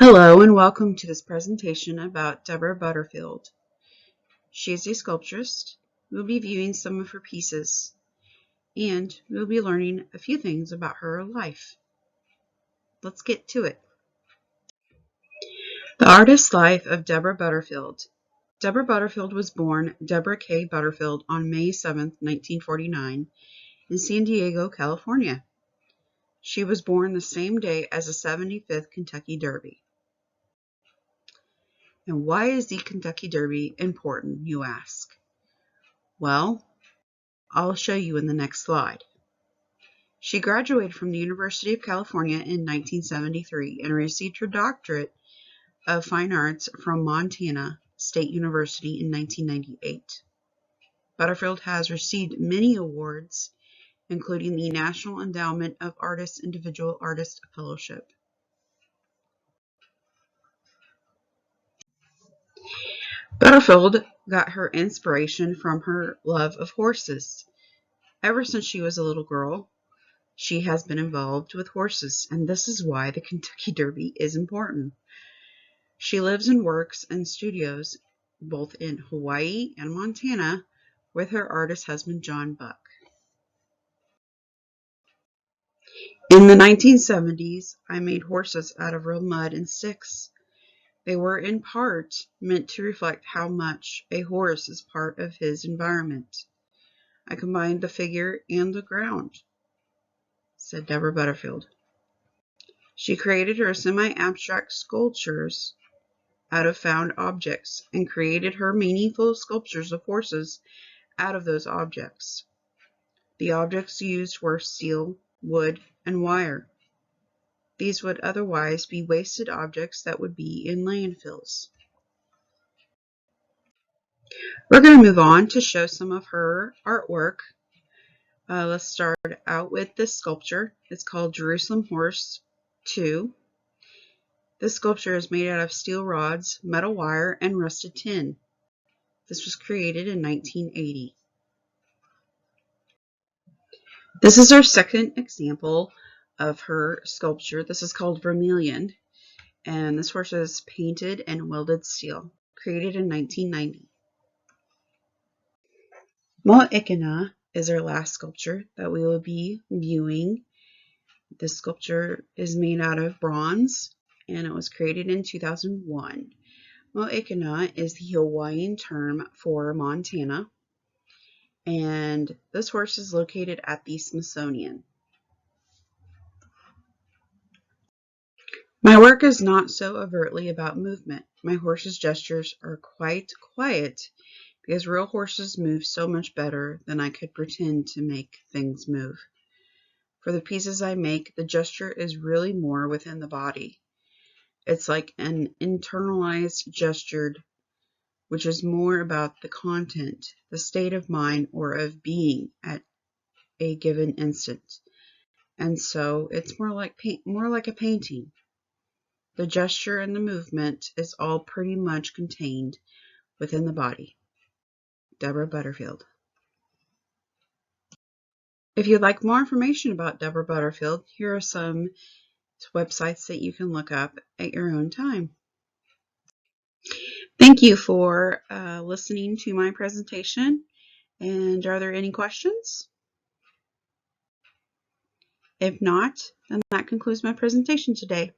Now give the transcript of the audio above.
Hello and welcome to this presentation about Deborah Butterfield. She is a sculptress. We'll be viewing some of her pieces and we'll be learning a few things about her life. Let's get to it. The artist's life of Deborah Butterfield. Deborah Butterfield was born Deborah K. Butterfield on May 7, 1949 in San Diego, California. She was born the same day as the 75th Kentucky Derby. And why is the Kentucky Derby important, you ask? Well, I'll show you in the next slide. She graduated from the University of California in 1973 and received her doctorate of fine arts from Montana State University in 1998. Butterfield has received many awards, including the National Endowment of Artists Individual Artist Fellowship. Butterfield got her inspiration from her love of horses. Ever since she was a little girl, she has been involved with horses, and this is why the Kentucky Derby is important. She lives and works in studios both in Hawaii and Montana with her artist husband John Buck. In the 1970s, I made horses out of real mud and sticks. They were in part meant to reflect how much a horse is part of his environment. I combined the figure and the ground, said Deborah Butterfield. She created her semi-abstract sculptures out of found objects and created her meaningful sculptures of horses out of those objects. The objects used were steel, wood, and wire. These would otherwise be wasted objects that would be in landfills. We're going to move on to show some of her artwork. Let's start out with this sculpture. It's called Jerusalem Horse 2. This sculpture is made out of steel rods, metal wire, and rusted tin. This was created in 1980. This is our second example of her sculpture. This is called Vermilion, and this horse is painted and welded steel, created in 1990. Mo'ikina is our last sculpture that we will be viewing. This sculpture is made out of bronze, and it was created in 2001. Mo'ikina is the Hawaiian term for Montana, and this horse is located at the Smithsonian. My work is not so overtly about movement. My horse's gestures are quite quiet because real horses move so much better than I could pretend to make things move. For the pieces I make, the gesture is really more within the body. It's like an internalized gesture, which is more about the content, the state of mind or of being at a given instant. And so it's more like a painting. The gesture and the movement is all pretty much contained within the body. Deborah Butterfield. If you'd like more information about Deborah Butterfield, here are some websites that you can look up at your own time. Thank you for listening to my presentation. And are there any questions? If not, then that concludes my presentation today.